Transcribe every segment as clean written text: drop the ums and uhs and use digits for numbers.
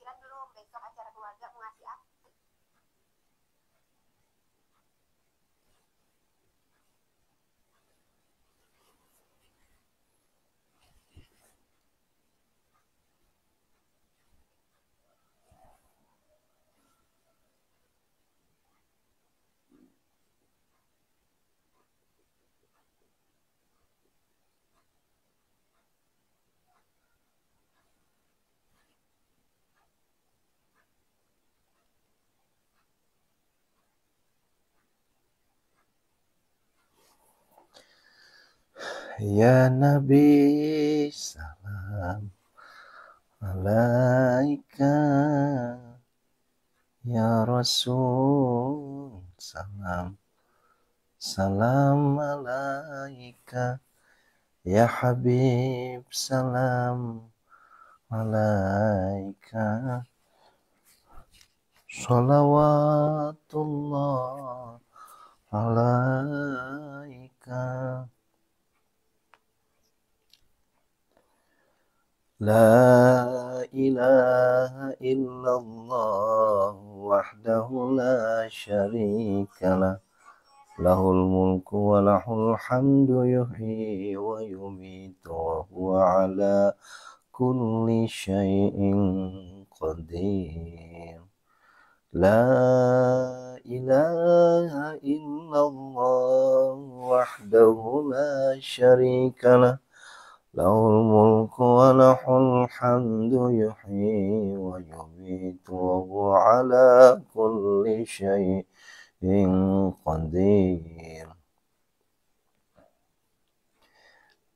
kepikiran belum besok acara keluarga mau ngasih apa? Ya Nabi salam alaika, ya Rasul salam salam alaika, ya Habib salam alaika, salawatullah alaika. La ilaha illallah wahdahu la syarikalah, lahul mulku wa lahul hamdu yuhyi wa yumitu wa huwa ala kulli syai'in qadir. La ilaha illallah wahdahu la syarikalah, lahul mulku wa lahul hamdu yuhyi wa yumitu wa huwa ala kulli syai'in qadir.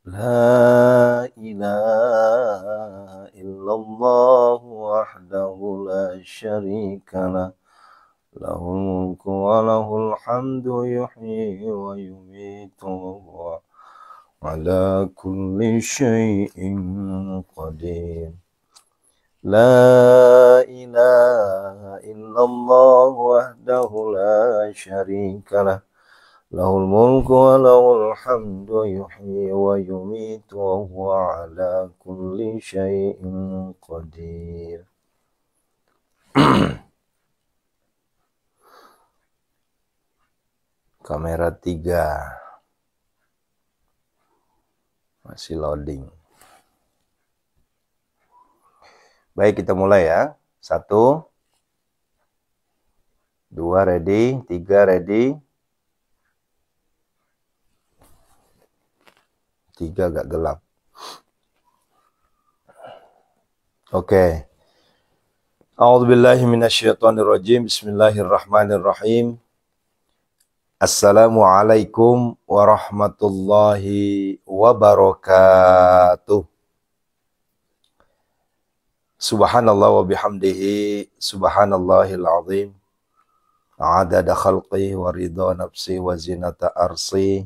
La ilaha illallah wahdahu la syarikalah, lahul mulku wa lahul hamdu yuhyi wa yumitu wa huwa ala kulli syai'in qadir. La ilaha illallah wahdahu la syarikalah, lahul mulku wa lahul hamdu yuhyi wa yumitu wa huwa ala kulli syai'in qadir. Kamera 3 masih loading. Baik, kita mulai ya. 1, 2 ready, 3 ready. 3 agak gelap. Oke. A'udzubillahi minasyaitonirrajim. Bismillahirrahmanirrahim. Assalamualaikum warahmatullahi wabarakatuh. Subhanallah wa bihamdihi, subhanallahil azim, adada khalqi wa ridha nafsi wa zinata arsi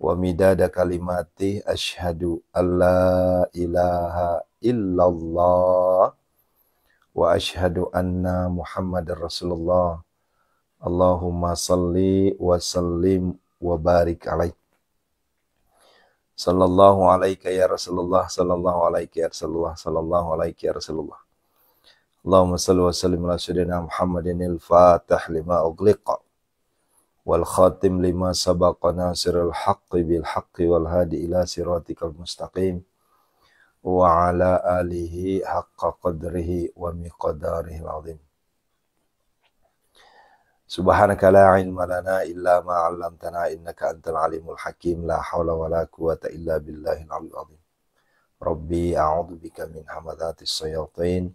wa midada kalimati, asyhadu an la ilaha illallah wa asyhadu anna Muhammadar Rasulullah. Allahumma salli wa sallim wa barik alaih. Sallallahu alaika ya Rasulullah, sallallahu alaika ya Rasulullah, sallallahu alaika ya Rasulullah. Allahumma salli wa sallim ala sayyidina Muhammadin al-fatih lima ughliqa wal khatim lima sabaqa nasirul haqqi bil haqqi wal hadi ila siratikal mustaqim wa ala alihi haqqa qadrihi wa miqdarihi al-azim. Subhanaka la ilma lana illa ma 'allamtana innaka antal alimul hakim, la haula wala quwata illa billahil aliyyil azim. Rabbi a'udzu bika min hamadzatis syayatin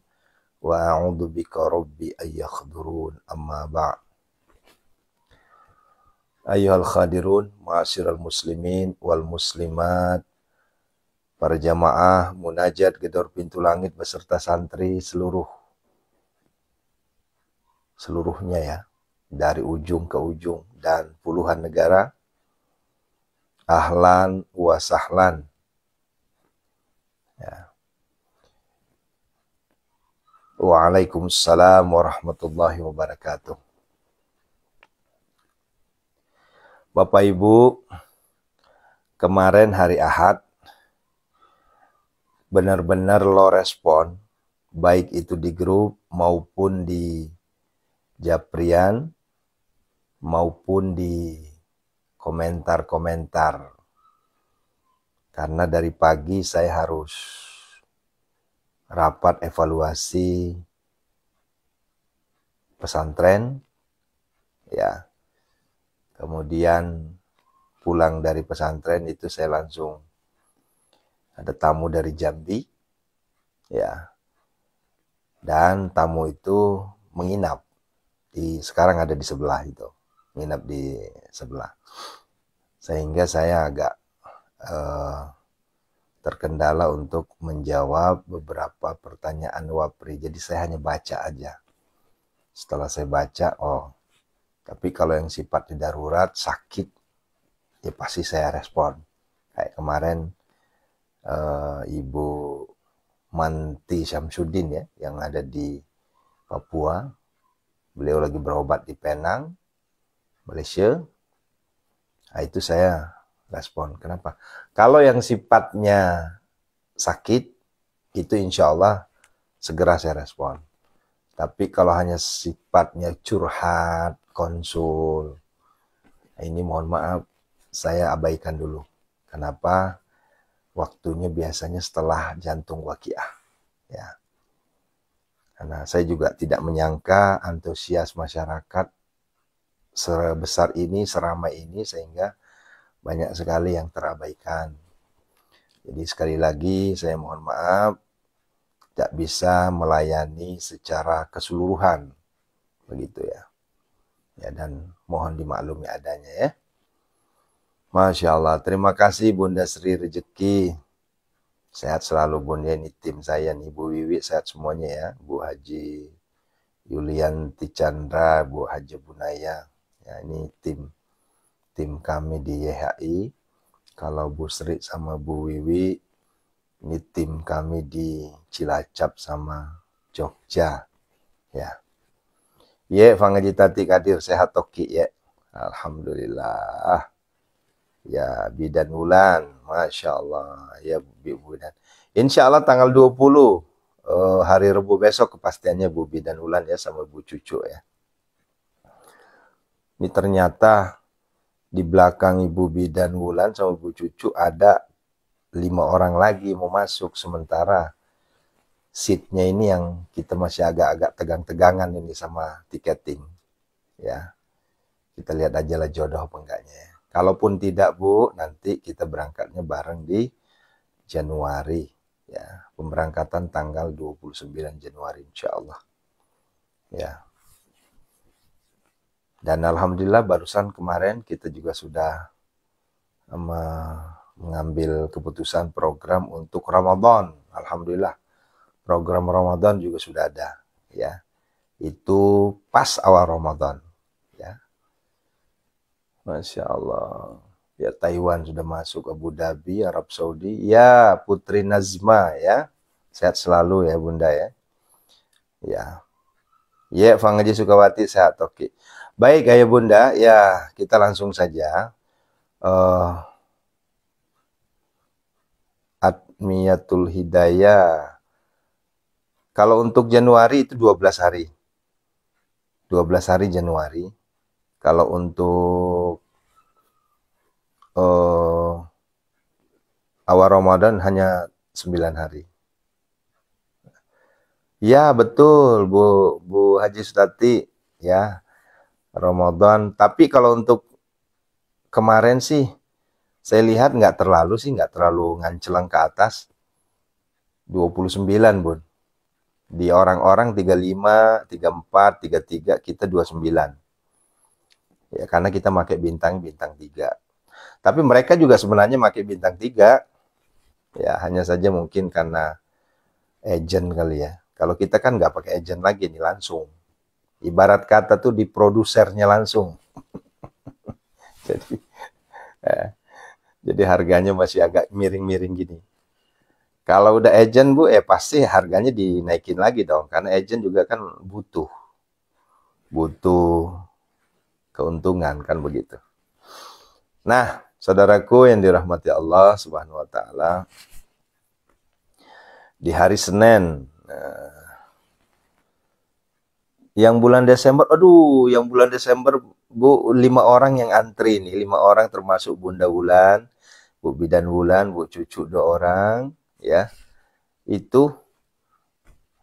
wa a'udzu bika rabbi ay yakhdurun, amma ba'd. Ayyuhal khadirun, ma'asyiral muslimin wal muslimat, para jamaah munajat Gedor Pintu Langit beserta santri seluruhnya ya, dari ujung ke ujung dan puluhan negara. Ahlan wa sahlan ya. Waalaikumsalam warahmatullahi wabarakatuh. Bapak Ibu, kemarin hari Ahad benar-benar lo respon baik itu di grup maupun di Japrian maupun di komentar-komentar. Karena dari pagi saya harus rapat evaluasi pesantren, ya. Kemudian pulang dari pesantren itu saya langsung ada tamu dari Jambi, ya. Dan tamu itu menginap sekarang ada di sebelah itu, menginap di sebelah. Sehingga saya agak terkendala untuk menjawab beberapa pertanyaan Wapri. Jadi saya hanya baca aja. Setelah saya baca, tapi kalau yang sifatnya darurat, sakit, ya pasti saya respon. Kayak kemarin Ibu Manti Syamsuddin ya, yang ada di Papua. Beliau lagi berobat di Penang, Malaysia. Nah, itu saya respon. Kenapa? Kalau yang sifatnya sakit, itu insya Allah segera saya respon. Tapi kalau hanya sifatnya curhat, konsul, ini mohon maaf, saya abaikan dulu. Kenapa? Waktunya biasanya setelah jantung waqiah. Ya. Karena saya juga tidak menyangka antusias masyarakat sebesar ini, seramai ini, sehingga banyak sekali yang terabaikan. Jadi sekali lagi saya mohon maaf, tidak bisa melayani secara keseluruhan, begitu ya. Ya, dan mohon dimaklumi adanya ya. Masya Allah, terima kasih Bunda Sri Rezeki. Sehat selalu Bunda, ini tim saya nih, Bu Wiwi sehat semuanya ya. Bu Haji Yulianti Chandra, Bu Haji Bunaya. Ya, ini tim kami di YHI. Kalau Bu Sri sama Bu Wiwi, ini tim kami di Cilacap sama Jogja. Ya. Ye, Fangaji Tati Kadir, sehat toki ya. Alhamdulillah. Ya, Bidan Wulan, Masya Allah. Ya, Bu Bidan. Insya Allah tanggal 20, hari Rabu besok kepastiannya Bu Bidan Wulan ya, sama Bu Cucu ya. Ini ternyata di belakang Ibu Bidan Wulan sama Bu Cucu ada 5 orang lagi mau masuk, sementara seatnya ini yang kita masih agak-agak tegang-tegangan ini sama tiketing ya. Kita lihat aja lah jodoh apa enggaknya ya. Kalaupun tidak Bu, nanti kita berangkatnya bareng di Januari ya, pemberangkatan tanggal 29 Januari insya Allah ya. Dan alhamdulillah barusan kemarin kita juga sudah mengambil keputusan program untuk Ramadan. Alhamdulillah program Ramadan juga sudah ada ya. Itu pas awal Ramadan ya. Masya Allah. Ya, Taiwan sudah masuk, Abu Dhabi, Arab Saudi. Ya, Putri Nazma ya. Sehat selalu ya Bunda ya. Ya. Ya, Fangaji Sukawati sehat oke. Baik Ayah Bunda, ya kita langsung saja. Admiyatul Hidayah. Kalau untuk Januari itu 12 hari. 12 hari Januari. Kalau untuk awal Ramadan hanya 9 hari. Ya betul Bu Haji Sutati ya, Ramadan. Tapi kalau untuk kemarin sih saya lihat nggak terlalu ngancelang ke atas. 29 Bun. Di orang-orang 35, 34, 33, kita 29. Ya karena kita pakai bintang 3. Tapi mereka juga sebenarnya pakai bintang 3. Ya hanya saja mungkin karena agent kali ya. Kalau kita kan nggak pakai agent lagi nih, langsung. Ibarat kata tuh di produsernya langsung. Jadi harganya masih agak miring-miring gini. Kalau udah agent Bu, pasti harganya dinaikin lagi dong. Karena agent juga kan butuh keuntungan kan begitu. Nah, saudaraku yang dirahmati Allah Subhanahu wa taala, di hari Senin Yang bulan Desember, aduh, yang bulan Desember Bu, 5 orang yang antri nih, 5 orang termasuk Bunda Wulan, Bu Bidan Wulan, Bu Cucu 2 orang, ya. Itu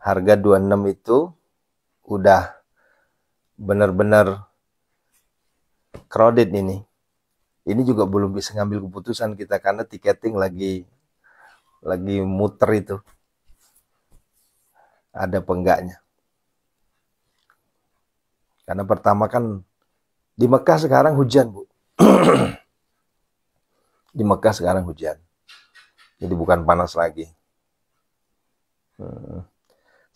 harga 26 itu udah benar-benar crowded ini. Ini juga belum bisa ngambil keputusan kita karena tiketing lagi muter itu. Ada apa enggaknya. Karena pertama kan di Mekah sekarang hujan, Bu. Di Mekah sekarang hujan. Jadi bukan panas lagi.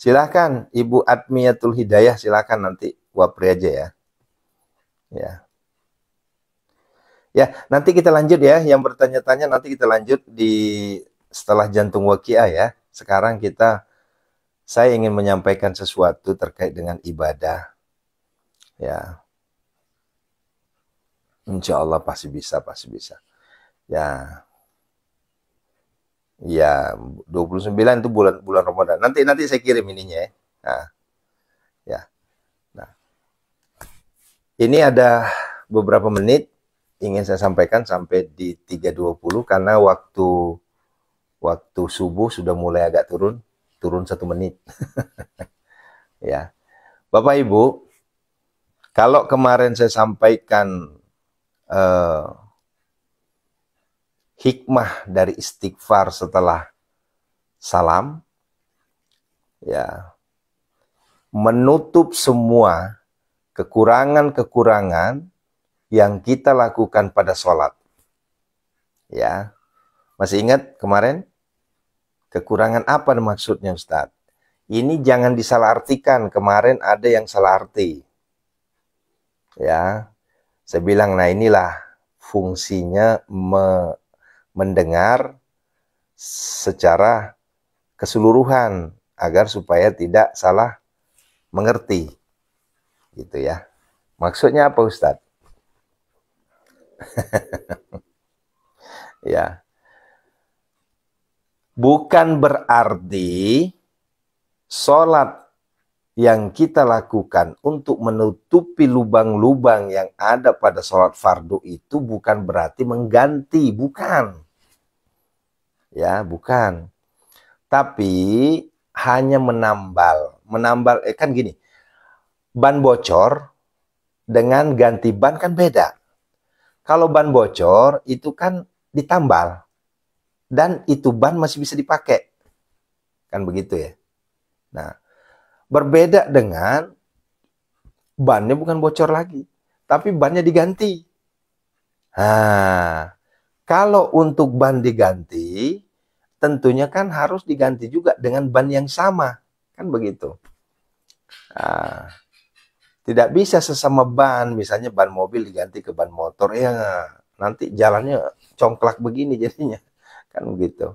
Silakan Ibu Admiyatul Hidayah, silakan nanti wapri aja ya. Ya. Ya, nanti kita lanjut ya. Yang bertanya-tanya nanti kita lanjut di setelah jantung waqiah ya. Sekarang saya ingin menyampaikan sesuatu terkait dengan ibadah. Ya. Insya Allah pasti bisa, pasti bisa. Ya. Ya, 29 itu bulan Ramadan. Nanti saya kirim ininya ya. Nah, ya. Nah, ini ada beberapa menit ingin saya sampaikan sampai di 3.20 karena waktu subuh sudah mulai agak turun 1 menit. Ya. Bapak Ibu, kalau kemarin saya sampaikan hikmah dari istighfar setelah salam, ya, menutup semua kekurangan-kekurangan yang kita lakukan pada sholat. Ya, masih ingat kemarin? Kekurangan apa maksudnya Ustadz? Ini jangan disalahartikan, kemarin ada yang salah arti. Ya, saya bilang, nah inilah fungsinya mendengar secara keseluruhan agar supaya tidak salah mengerti. Gitu ya. Maksudnya apa Ustadz? Ya. Bukan berarti sholat yang kita lakukan untuk menutupi lubang-lubang yang ada pada sholat fardu itu bukan berarti mengganti, bukan. Ya, bukan. Tapi hanya menambal. Menambal, kan gini, ban bocor dengan ganti ban kan beda. Kalau ban bocor itu kan ditambal. Dan itu ban masih bisa dipakai. Kan begitu ya. Nah, berbeda dengan bannya bukan bocor lagi, tapi bannya diganti. Nah, kalau untuk ban diganti, tentunya kan harus diganti juga dengan ban yang sama. Kan begitu. Nah, tidak bisa sesama ban, misalnya ban mobil diganti ke ban motor, ya nanti jalannya congklak begini jadinya. Kan begitu.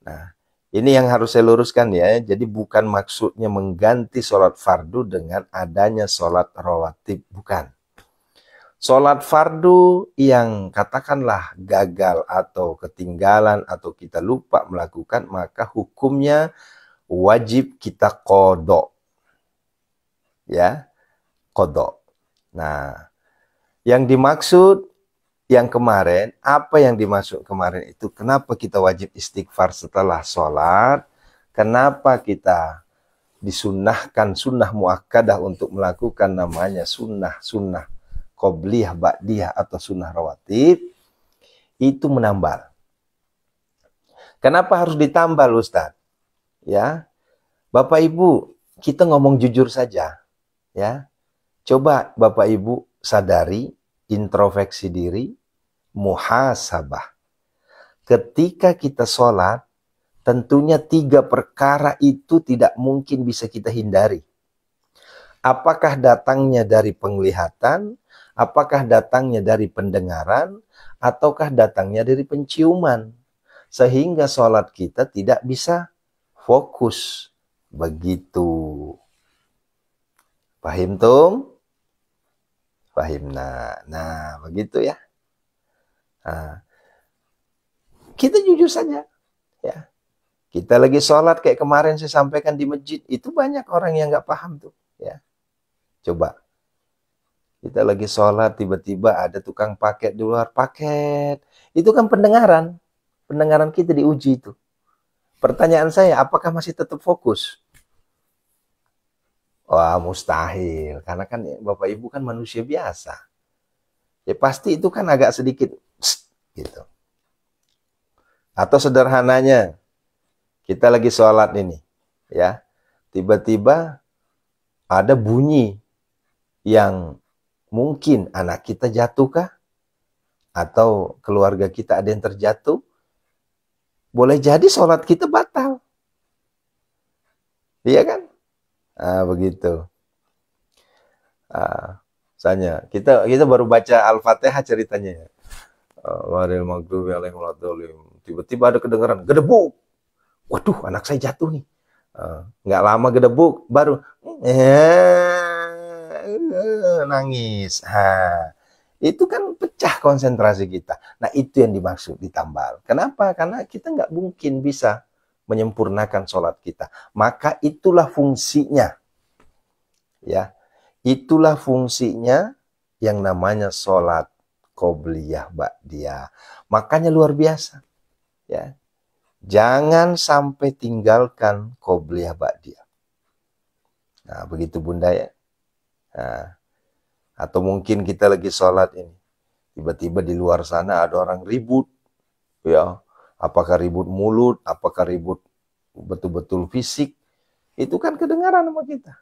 Nah, ini yang harus saya luruskan ya. Jadi bukan maksudnya mengganti sholat fardu dengan adanya sholat rawatib. Bukan. Sholat fardu yang katakanlah gagal atau ketinggalan atau kita lupa melakukan, maka hukumnya wajib kita qodho. Ya, qodho. Nah, yang dimaksud yang kemarin, apa yang dimaksud kemarin itu, kenapa kita wajib istighfar setelah sholat, kenapa kita disunnahkan sunnah muakkadah untuk melakukan namanya sunnah qobliyah, ba'diyah atau sunnah rawatib, itu menambal. Kenapa harus ditambal Ustaz? Ya, Bapak Ibu, kita ngomong jujur saja. Ya, coba Bapak Ibu sadari, introspeksi diri, muhasabah. Ketika kita sholat, tentunya 3 perkara itu tidak mungkin bisa kita hindari. Apakah datangnya dari penglihatan, apakah datangnya dari pendengaran, ataukah datangnya dari penciuman. Sehingga sholat kita tidak bisa fokus. Begitu. Paham Tum? Paham. Nah, begitu ya. Nah, kita jujur saja. Ya. Kita lagi sholat kayak kemarin saya sampaikan di masjid. Itu banyak orang yang nggak paham tuh. Ya. Coba, kita lagi sholat, tiba-tiba ada tukang paket di luar paket. Itu kan pendengaran. Pendengaran kita diuji itu. Pertanyaan saya, apakah masih tetap fokus? Wah, mustahil. Karena kan Bapak Ibu kan manusia biasa. Ya pasti itu kan agak sedikit gitu. Atau sederhananya, kita lagi sholat ini, ya. Tiba-tiba ada bunyi yang mungkin anak kita jatuh kah? Atau keluarga kita ada yang terjatuh? Boleh jadi sholat kita batal. Iya kan? Ah, begitu. Misalnya, kita baru baca Al-Fatihah ceritanya. Waril maghdubi alaihim waladhdallin. Tiba-tiba ada kedengaran gedebuk. Waduh, anak saya jatuh nih. Nggak lama gedebuk, baru nangis. Itu kan pecah konsentrasi kita. Nah, itu yang dimaksud ditambal. Kenapa? Karena kita nggak mungkin bisa menyempurnakan sholat kita. Maka itulah fungsinya. Ya, itulah fungsinya yang namanya sholat qobliyah ba'diyah. Makanya luar biasa. Ya, jangan sampai tinggalkan qobliyah ba'diyah. Nah, begitu Bunda ya. Nah, atau mungkin kita lagi sholat ini, tiba-tiba di luar sana ada orang ribut, ya. Apakah ribut mulut, apakah ribut betul-betul fisik, itu kan kedengaran sama kita.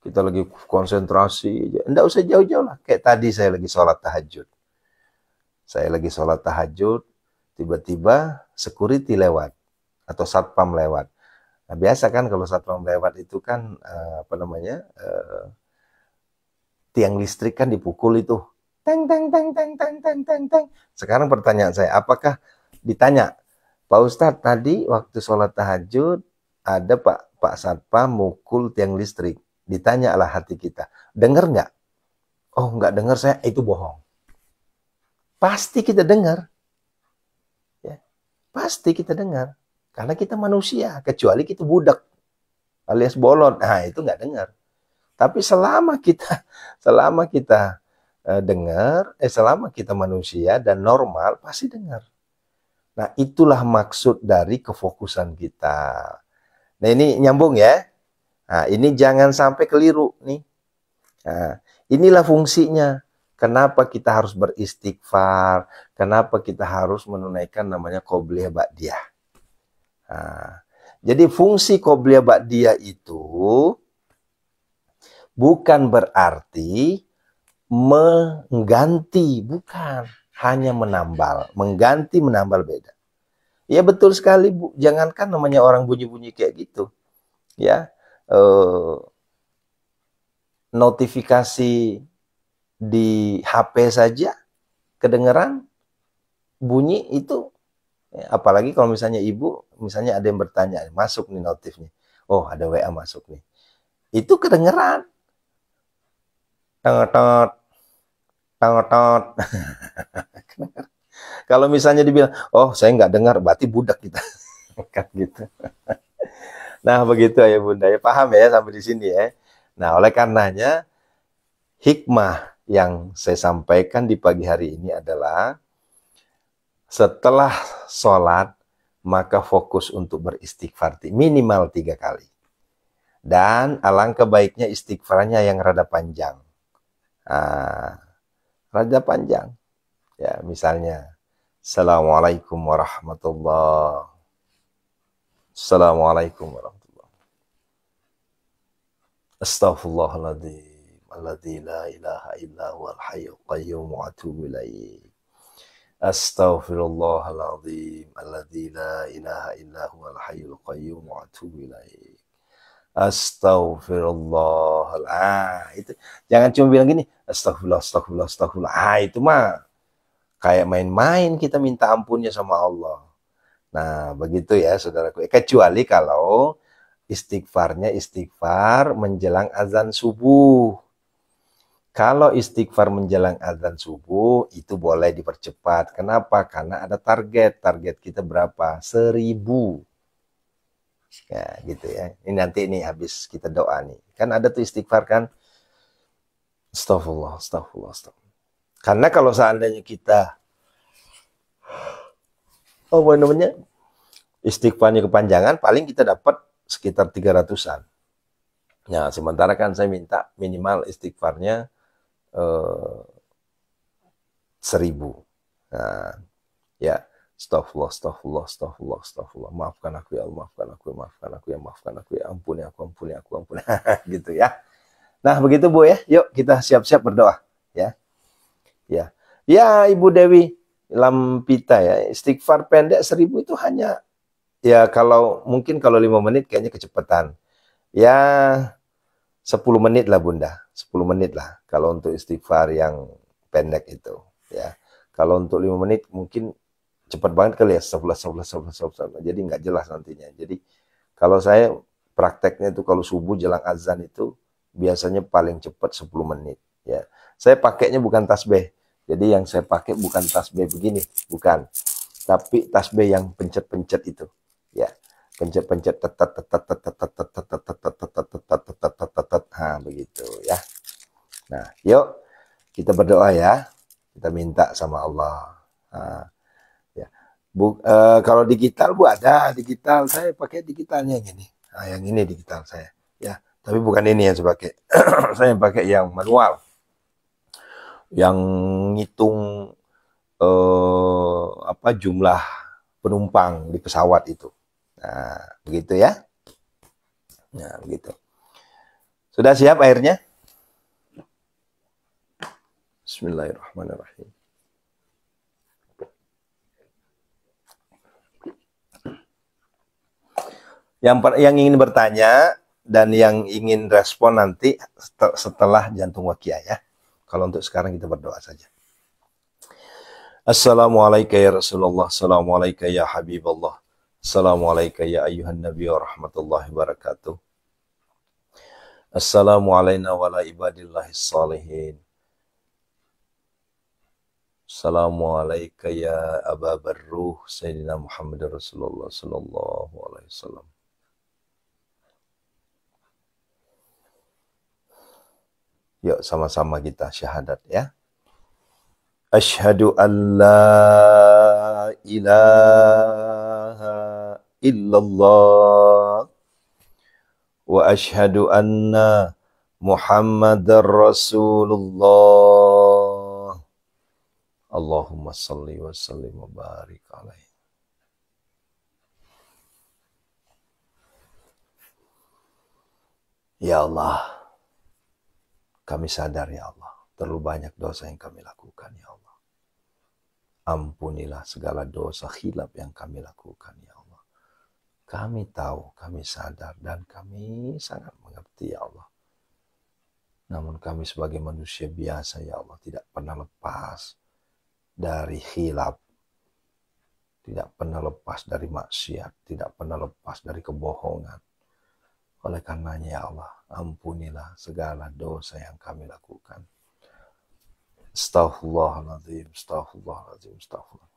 Kita lagi konsentrasi, enggak usah jauh-jauh lah. Kayak tadi saya lagi sholat tahajud. Saya lagi sholat tahajud, tiba-tiba security lewat, atau satpam lewat. Nah, biasa kan kalau satpam lewat itu kan, tiang listrik kan dipukul itu. Teng, teng, teng, teng, teng, teng, teng, teng. Sekarang pertanyaan saya, apakah ditanya, Pak Ustadz tadi waktu sholat tahajud, ada Pak Satpam mukul tiang listrik. Ditanyalah hati kita, dengar nggak? Oh, nggak dengar saya, itu bohong. Pasti kita dengar. Ya, pasti kita dengar. Karena kita manusia, kecuali kita budak alias bolot. Nah, itu nggak dengar. Tapi selama kita dengar, selama kita manusia dan normal, pasti dengar. Nah, itulah maksud dari kefokusan kita. Nah, ini nyambung ya. Nah, ini jangan sampai keliru nih. Nah, inilah fungsinya. Kenapa kita harus beristighfar? Kenapa kita harus menunaikan namanya qobliyah ba'diyah? Nah, jadi fungsi qobliyah ba'diyah itu bukan berarti mengganti, bukan. Hanya menambal. Mengganti, menambal beda. Ya betul sekali Bu. Jangankan namanya orang bunyi-bunyi kayak gitu. Ya, notifikasi di HP saja kedengeran bunyi itu. Apalagi kalau misalnya ibu, misalnya ada yang bertanya, masuk nih notif nih. Oh, ada WA masuk nih. Itu kedengeran. Tongot, tongot. Kalau misalnya dibilang, oh saya nggak dengar, berarti budak kita. Kan gitu. Nah, begitu ya Bunda. Ya, paham ya sampai di sini ya. Nah, oleh karenanya, hikmah yang saya sampaikan di pagi hari ini adalah, setelah sholat, maka fokus untuk beristighfar minimal 3 kali. Dan alangkah baiknya istighfarnya yang rada panjang. Rada panjang. Ya, misalnya, Assalamualaikum warahmatullahi. Assalamualaikum warahmatullahi. Astaghfirullahaladzim. Alladzi la ilaha illa huwal hayyul qayyum wa atubu ilaih. Astaghfirullahaladzim. Alladzi la ilaha illa huwal hayyul qayyum wa atubu ilaih. Astaghfirullah. Itu jangan cuma bilang gini, astagfirullah, astagfirullah, astagfirullah. Itu mah kayak main-main kita minta ampunnya sama Allah. Nah, begitu ya saudaraku. Kecuali kalau istighfarnya istighfar menjelang azan subuh. Kalau istighfar menjelang azan subuh, itu boleh dipercepat. Kenapa? Karena ada target. Target kita berapa? 1000. Ya, gitu ya. Ini nanti nih habis kita doa nih. Kan ada tuh istighfar kan. Astagfirullah, astagfirullah, astagfirullah. Karena kalau seandainya kita istighfarnya kepanjangan, paling kita dapat sekitar 300-an. Nah, sementara kan saya minta minimal istighfarnya 1000. Nah, ya, astagfirullah, astagfirullah, astagfirullah, astagfirullah. Maafkan aku ya Allah, maafkan aku, maafkan aku ya, maafkan aku ya, ampuni aku, ampuni aku, ampuni. Gitu ya. Nah, begitu Bu ya. Yuk kita siap-siap berdoa ya. Ya. Ya, Ibu Dewi Lampita ya, istighfar pendek 1000 itu hanya ya kalau mungkin kalau 5 menit kayaknya kecepatan. Ya 10 menit lah Bunda, 10 menit lah kalau untuk istighfar yang pendek itu ya. Kalau untuk 5 menit mungkin cepat banget kali ya, astagfirullah. Jadi nggak jelas nantinya. Jadi kalau saya prakteknya itu kalau subuh jelang azan itu biasanya paling cepat 10 menit ya. Saya pakainya bukan tasbih. Jadi yang saya pakai bukan tasbih begini, bukan. Tapi tasbih yang pencet-pencet itu ya. Pencet-pencet nah begitu ya. Nah, yuk kita berdoa ya. Kita minta sama Allah. Nah, ya. Kalau digital Bu ada digital, saya pakai digitalnya gini. Nah, yang ini digital saya ya. Tapi bukan ini yang saya pakai. Saya pakai yang manual. Yang ngitung jumlah penumpang di pesawat itu. Nah, begitu ya. Nah, begitu. Sudah siap airnya? Bismillahirrahmanirrahim. Yang ingin bertanya dan yang ingin respon nanti setelah jantung wakia ya. Kalau untuk sekarang kita berdoa saja. Assalamualaikum ya Rasulullah, assalamualaikum ya Habibullah, assalamualaikum ya ayuhan Nabi wa rahmatullahi wabarakatuh. Assalamualaikum wa ala ibadillahis salihin. Assalamualaikum ya Aba Barruh Sayyidina Muhammad Rasulullah sallallahu alaihi wasallam. Yuk sama-sama kita syahadat ya. Asyhadu an la ilaha illallah wa asyhadu anna Muhammadar Rasulullah. Allahumma salli wa sallim wa barik alaihi. Ya Allah, kami sadar ya Allah, terlalu banyak dosa yang kami lakukan ya Allah. Ampunilah segala dosa khilaf yang kami lakukan ya Allah. Kami tahu, kami sadar, dan kami sangat mengerti ya Allah. Namun kami sebagai manusia biasa ya Allah tidak pernah lepas dari khilaf. Tidak pernah lepas dari maksiat. Tidak pernah lepas dari kebohongan. Oleh karenanya ya Allah, ampunilah segala dosa yang kami lakukan. Astaghfirullahaladzim, astaghfirullahaladzim, astaghfirullah.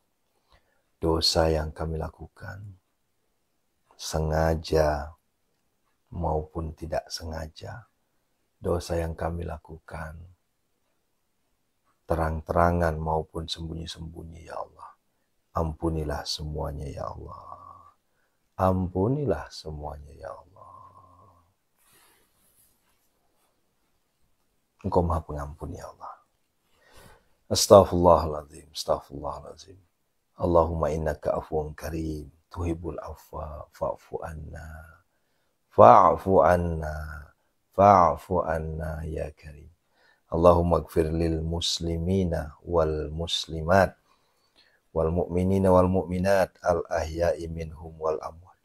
Dosa yang kami lakukan, sengaja maupun tidak sengaja. Dosa yang kami lakukan, terang-terangan maupun sembunyi-sembunyi ya Allah. Ampunilah semuanya ya Allah. Ampunilah semuanya ya Allah. Engkau Maha Pengampun ya Allah. Astaghfirullahaladzim, astaghfirullahaladzim. Allahumma innaka afuwun karim, tuhibbul afwa, fa'fu anna. Fa'fu anna, fa'fu anna ya karim. Allahumma gfir lil muslimina wal muslimat, wal mu'minina wal mu'minat, al ahya'i minhum wal amwat.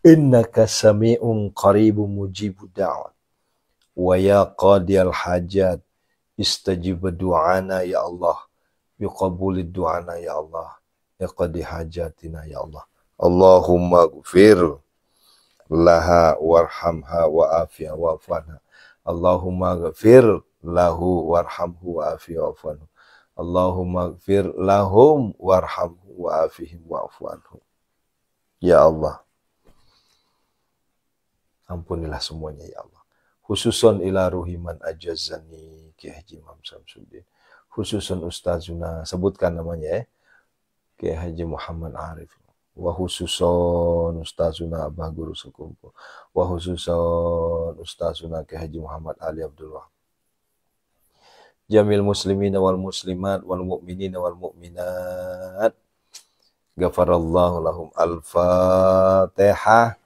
Innaka sami'un qaribun mujibud da'wat. Wa ya qadiyal hajat, istajib du'ana ya Allah. Yuqabulid du'ana ya Allah. Ya qadi hajatina ya Allah. Allahumma gfir laha warhamha wa afiya wa afanha. Allahumma gfir lahu warhamhu wa afiya wa afanhu. Allahumma gfir lahum warhamhu wa afihim wa afanhu. Ya Allah, ampunilah semuanya ya Allah. khususon ila ruhiman ajazani Ki Haji Imam Samsuddin, khususon ustazuna, sebutkan namanya ya, Ki Haji Muhammad Arif, wa khususon ustazuna Abah Guru Sukumpu, wa khususon ustazuna Ki Haji Muhammad Ali Abdul Wahab, jamil muslimin wal muslimat wal mu'minin wal mu'minat, ghafarallahu lahum. Al-Fatihah.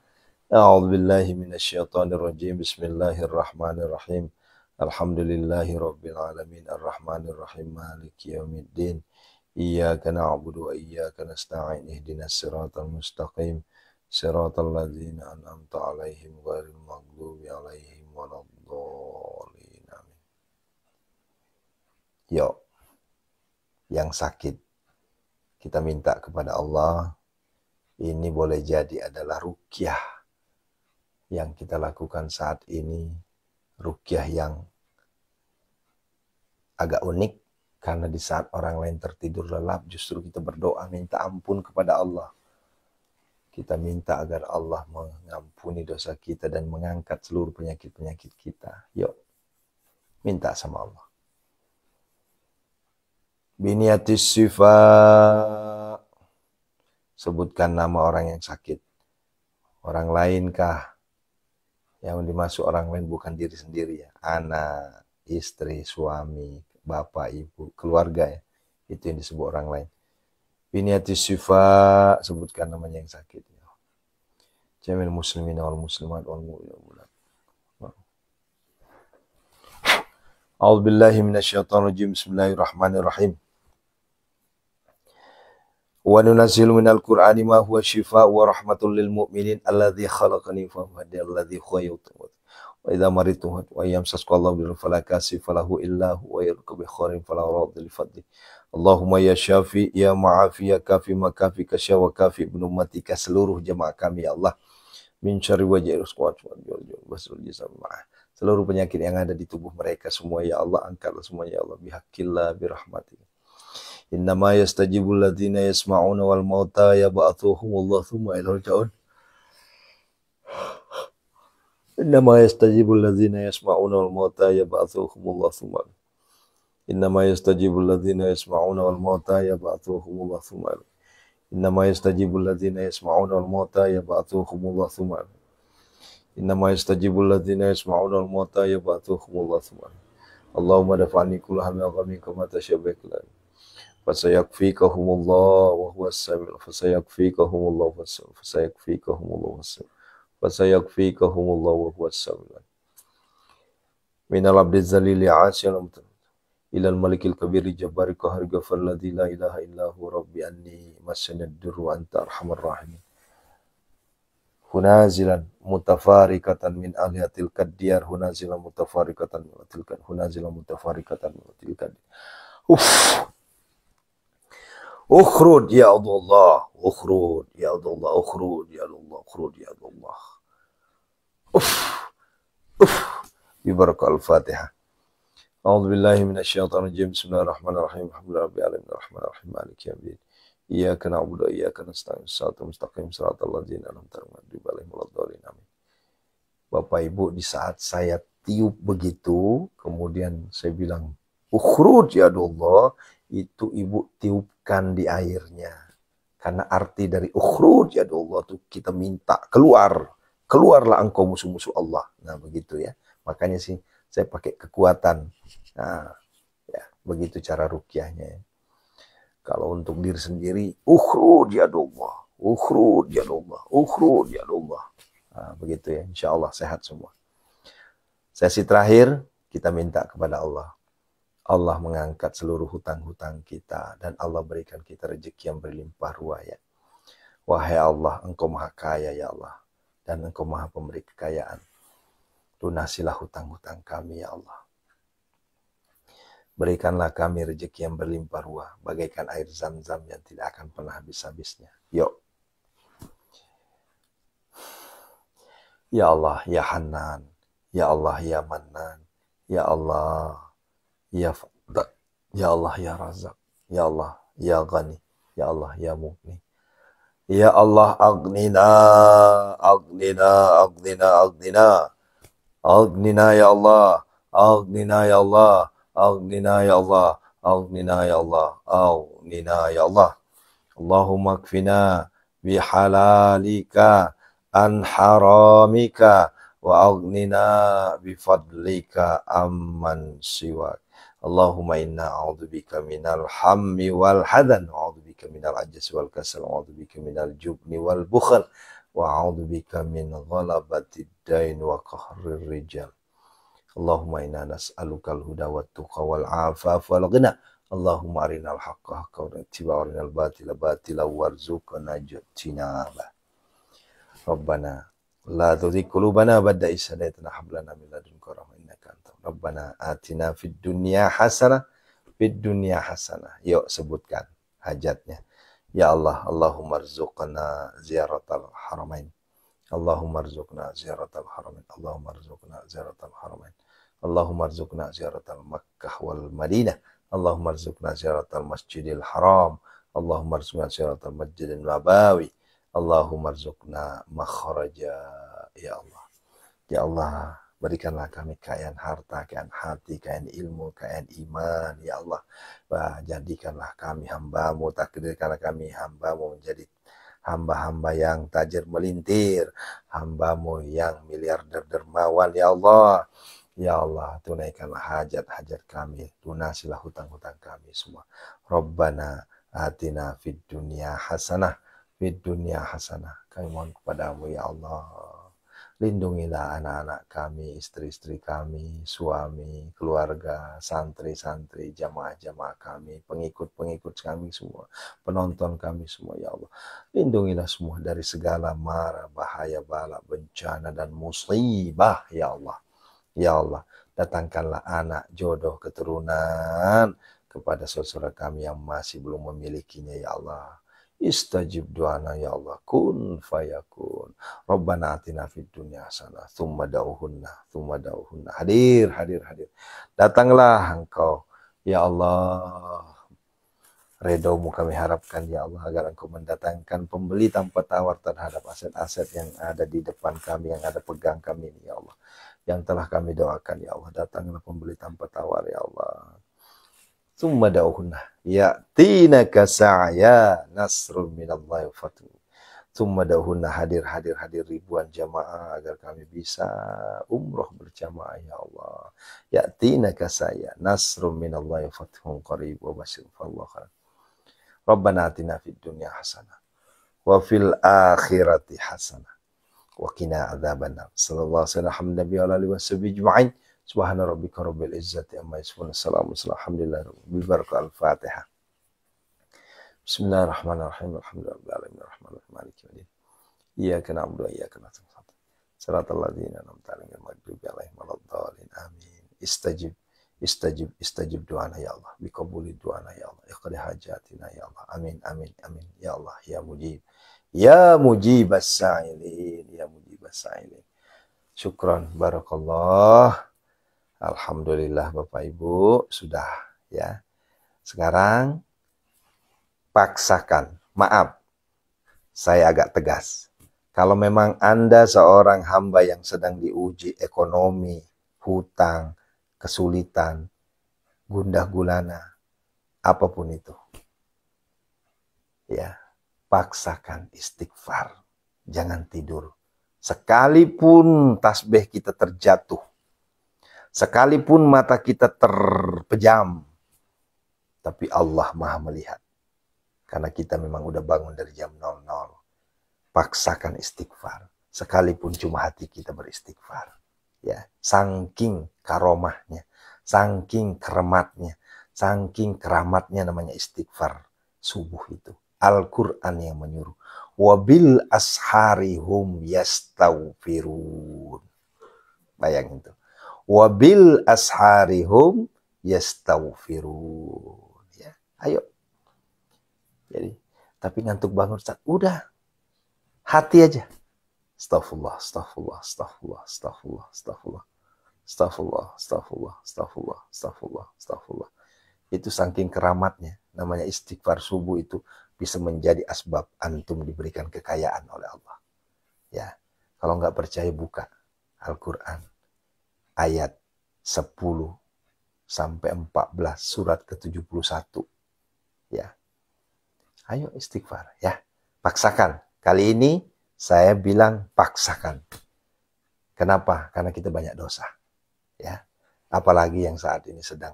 A'udzu billahi minasyaitonir rajim. Bismillahirrahmanirrahim. Alhamdulillahi rabbil alamin arrahmanir rahim maliki yaumiddin. Iyyaka na'budu wa iyyaka nasta'in ihdinas siratal mustaqim siratal ladzina an'amta 'alaihim ghairil maghdubi 'alaihim waladdallin. Amin. Yo, yang sakit kita minta kepada Allah, ini boleh jadi adalah ruqyah yang kita lakukan saat ini, ruqyah yang agak unik, karena di saat orang lain tertidur lelap, justru kita berdoa minta ampun kepada Allah. Kita minta agar Allah mengampuni dosa kita dan mengangkat seluruh penyakit-penyakit kita. Yuk, minta sama Allah. Biniatis syifa, sebutkan nama orang yang sakit. Orang lain kah? Yang dimaksud orang lain bukan diri sendiri ya. Anak, istri, suami, bapak, ibu, keluarga ya. Itu yang disebut orang lain. Biniatis syifa, sebutkan namanya yang sakit. Jamil muslimin wal muslimat wal mu'minat. A'udzu billahi minasyaitonir rajim. Bismillahirrahmanirrahim. Wa nunazzilu minal Qur'ani ma huwa shifaa'un wa rahmatun lil mu'minin alladzi khalaqani fa huwa alladzi khayyatani wa idza maritu wa yamsasqa Allahu bil fala kashifa lahu illa huwa yarzuqu bi khairin fala radda li fadli. Allahumma ya syafi ya ma'afi ya kafi makafi kasya wa kafi ibnu ummatika, seluruh jemaah kami ya Allah, min syarri wajhi rusqat wa basul jisam, seluruh penyakit yang ada di tubuh mereka semua ya Allah, angkatlah semuanya ya Allah, bihaqqillah birahmatika. Innama yastajibul ladzina yasma'una wal mauta yab'athuhumullahu tsumma ilaihi yurja'un. Innama yastajibul ladzina yasma'una wal mauta yab'athuhumullahu tsumma. Innama yastajibul ladzina yasma'una wal mauta yab'athuhumullahu tsumma. Innama yastajibul ladzina yasma'una wal mauta yab'athuhumullahu tsumma. Innama yastajibul ladzina yasma'una wal mauta yab'athuhumullahu tsumma. Allahumma dafa'ni kulla hammin ghammin kama tashabbaka. Fasayakfikahumullah wa huwas samiul, fasayakfikahumullah fasayakfikahumullah fasayakfikahumullah wa huwas samiul. Minal abdi zalili asyal ilal malikil kabiri jabbari qahari ghafar ladzi la ilaha illahu rabbi anni masanad durru anta arhamar rahimin. Hunazilan mutafarikatan min alihatil kaddiyar, hunazilan mutafarikatan min tilkan, hunazilan mutafarikatan min tilkan. Ukhrud ya Allah, ukhrud ya Allah, ukhrud ya Allah, ukhrud ya Allah. Bibarakah Al-Fatihah. A'udzu billahi minasyaitonir rajim. Bismillahirrahmanirrahim. Alhamdulillahirabbil alamin arrahmanirrahim maliki yaumiddin. Iyyaka na'budu wa iyyaka nasta'in. Shiratal mustaqim shiratal ladzina an'amta 'alaihim waladdallin. Amin. Bapak Ibu, di saat saya tiup begitu, kemudian saya bilang, "Ukhrud ya Allah," itu ibu tiupkan di airnya. Karena arti dari ukhrud ya Allah itu kita minta keluar. Keluarlah engkau musuh-musuh Allah. Nah begitu ya. Makanya sih saya pakai kekuatan. Nah ya begitu cara ruqyahnya. Kalau untuk diri sendiri, ukhrud ya Allah. Ukhrud ya Allah. Ukhrud ya Allah. Nah begitu ya. Insya Allah sehat semua. Sesi terakhir kita minta kepada Allah. Allah mengangkat seluruh hutang-hutang kita dan Allah berikan kita rezeki yang berlimpah ruah ya. Wahai Allah, Engkau Maha Kaya ya Allah, dan Engkau Maha Pemberi kekayaan. Lunasilah hutang-hutang kami ya Allah. Berikanlah kami rezeki yang berlimpah ruah, bagaikan air zam-zam yang tidak akan pernah habis-habisnya. Yuk. Ya Allah, ya Hanan, ya Allah, ya Mannan, ya Allah, ya Fattah, ya Allah, ya Razak, ya Allah, ya Ghani, ya Allah, ya Mughni. Ya Allah, aghnina, aghnina, aghnina, aghnina. Aghnina ya Allah, aghnina ya Allah, aghnina ya Allah, aghnina ya Allah, aghnina ya Allah. Allahumma kfina bihalalika an haramika wa aghnina bifadlika amman siwak. Allahumma inna a'udzubika minal hammi wal hadan wa a'udzubika minal ajzi wal kasal wa a'udzubika minal jubni wal bukhl wa a'udzubika min ghalabati dain wa qahrir rijal. Allahumma inna nas'alukal huda wat tuqa wal afaf wal ghina. Allahumma arinal haqqa haqqa wa arinal batila batila warzuqna jinaba. Rabbana la tuzigh qulubana ba'da idh hadaytana hab lana min ladunka rahmah innaka antal. Rabbana atina fid dunya hasanah, fid dunya hasanah. Yuk sebutkan hajatnya. Ya Allah, Allahumma rzuqna ziyaratal haramain. Allahumma rzuqna ziyaratal haramain. Allahumma rzuqna ziyaratal haramain. Allahumma rzuqna ziyaratal Makkah wal Madinah. Allahumma rzuqna ziyaratal Masjidil Haram. Allahumma rzuqna ziyaratal Masjidil Nabawi. Allahumma rzuqna makhraja. Ya Allah. Ya Allah, berikanlah kami kekayaan harta, kekayaan hati, kekayaan ilmu, kekayaan iman. Ya Allah, jadikanlah kami hamba-Mu, takdirkanlah kami hamba-Mu menjadi hamba-hamba yang tajir melintir, hamba-Mu yang miliarder dermawan. Ya Allah, ya Allah, tunaikanlah hajat-hajat kami, lunasilah hutang-hutang kami semua. Rabbana atina fid dunya hasanah, fid dunya hasanah. Kami mohon kepadamu ya Allah, lindungilah anak-anak kami, istri-istri kami, suami, keluarga, santri-santri, jamaah-jamaah kami, pengikut-pengikut kami semua, penonton kami semua ya Allah. Lindungilah semua dari segala mara, bahaya, bala, bencana, dan musibah ya Allah. Ya Allah, datangkanlah anak, jodoh, keturunan kepada saudara kami yang masih belum memilikinya ya Allah. Istajib doana ya Allah, kun fayakun. Rabbana atina fid dunya hasanah, tsumma da'uhunna, tsumma da'uhunna. Hadir, hadir, hadir. Datanglah Engkau ya Allah. Redomu kami harapkan ya Allah, agar Engkau mendatangkan pembeli tanpa tawar terhadap aset-aset yang ada di depan kami, yang ada pegang kami ini ya Allah, yang telah kami doakan ya Allah. Datanglah pembeli tanpa tawar ya Allah. Tsumma da'uhunna ya'tinaka sa'ya nasrun minallahi wa fathu. Tsumma da'uhunna, hadir ribuan jamaah agar kami bisa umroh berjamaah ya Allah. Ya'tinaka sa'ya nasrun minallahi wa fathun qarib wa basyir fallahu. Rabbana atina fid dunya hasanah wa fil akhirati hasanah wa qina adzabannar. Sallallahu alaihi wasallam. Subhana rabbika rabbil izzati amma yasifun. Assalamu alhamdulillah bil barakah al-Fatihah. Bismillahirrahmanirrahim. Alhamdulillahirabbil alamin arrahmanirrahim maliki yaumiddin. Iyyaka na'budu wa iyyaka nasta'in. Shiratal ladzina an'amta 'alaihim ghairil maghdubi 'alaihim waladdallin. Amin. Istajib doana ya Allah. Biqabuli doana ya Allah. Iqdi hajatina ya Allah. Amin, amin, amin. Ya Allah, ya mujib. Ya mujibas sa'ilin. Ya mujibas sa'ilin. Syukran, barakallah. Alhamdulillah Bapak Ibu, sudah ya. Sekarang paksakan. Maaf, saya agak tegas. Kalau memang Anda seorang hamba yang sedang diuji ekonomi, hutang, kesulitan, gundah gulana, apapun itu, ya, paksakan istighfar. Jangan tidur. Sekalipun tasbih kita terjatuh, sekalipun mata kita terpejam, tapi Allah Maha melihat. Karena kita memang udah bangun dari jam 00. Paksakan istighfar. Sekalipun cuma hati kita beristighfar. Ya, saking karomahnya, saking keramatnya, saking keramatnya namanya istighfar subuh itu. Al-Quran yang menyuruh. Wabil asharihum yastaghfirun. Bayangin itu. Wabil asharihum yastaghfirun. Ya, ayo. Jadi, tapi ngantuk bangun Ustaz. Udah. Hati aja. Astaghfirullah, astaghfirullah, astaghfirullah, astaghfirullah, astaghfirullah. Astaghfirullah, astaghfirullah, astaghfirullah, astaghfirullah, astaghfirullah. Itu saking keramatnya. Namanya istighfar subuh itu bisa menjadi asbab antum diberikan kekayaan oleh Allah. Ya. Kalau nggak percaya buka Al-Quran. ayat 10 sampai 14 surat ke-71. Ya. Ayo istighfar ya. Paksakan. Kali ini saya bilang paksakan. Kenapa? Karena kita banyak dosa. Ya. Apalagi yang saat ini sedang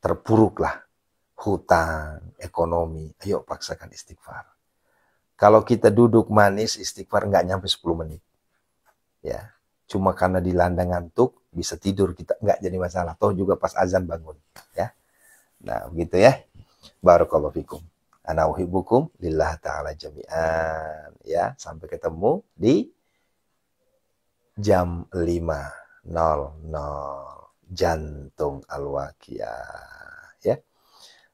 terpuruklah hutang, ekonomi. Ayo paksakan istighfar. Kalau kita duduk manis istighfar nggak nyampe 10 menit. Ya. Cuma karena dilanda ngantuk, bisa tidur, kita nggak jadi masalah. Toh juga pas azan bangun. Ya. Nah, begitu ya. Barakallahu fikum. Ana uhibbukum lillah ta'ala jami'an. Ya, sampai ketemu di jam 5.00. Jantung Al-Waqiah. Ya.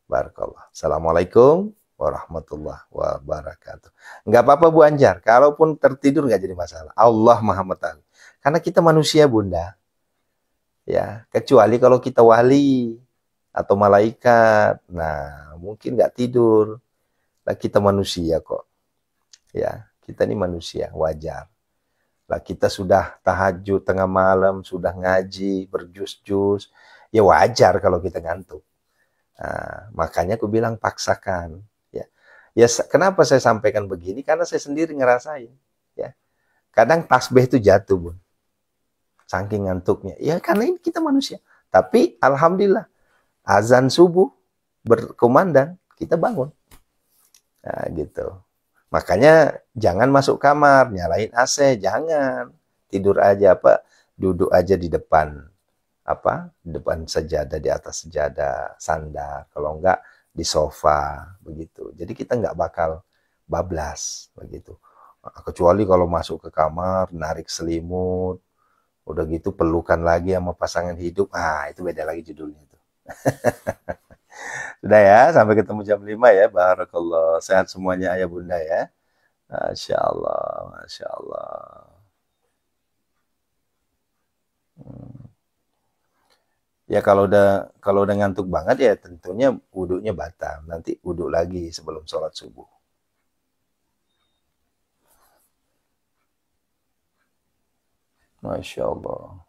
Barakallah. Assalamualaikum warahmatullahi wabarakatuh. Nggak apa-apa Bu Anjar. Kalaupun tertidur nggak jadi masalah. Allah Maha Mengetahui. Karena kita manusia Bunda. Ya, kecuali kalau kita wali atau malaikat. Nah, mungkin nggak tidur. Lah kita manusia kok. Ya, kita ini manusia, wajar. Lah kita sudah tahajud tengah malam, sudah ngaji, berjus-jus. Ya wajar kalau kita ngantuk. Nah, makanya aku bilang paksakan. Ya, ya kenapa saya sampaikan begini? Karena saya sendiri ngerasain. Ya, kadang tasbih itu jatuh Bun. Saking ngantuknya. Ya karena ini kita manusia. Tapi alhamdulillah azan subuh berkumandang, kita bangun. Nah, gitu. Makanya jangan masuk kamar, nyalain AC, jangan. Tidur aja duduk aja di depan di depan sajadah, di atas sajadah, sandar. Kalau enggak di sofa begitu. Jadi kita enggak bakal bablas begitu. Kecuali kalau masuk ke kamar, narik selimut, udah gitu pelukan lagi sama pasangan hidup. Itu beda lagi judulnya itu. Sudah ya, sampai ketemu jam 5 ya. Barakallah. Sehat semuanya ayah bunda ya. Masya Allah, Masya Allah. Ya kalau udah ngantuk banget ya tentunya wudhunya batal. Nanti wudhu lagi sebelum sholat subuh. Masya Allah.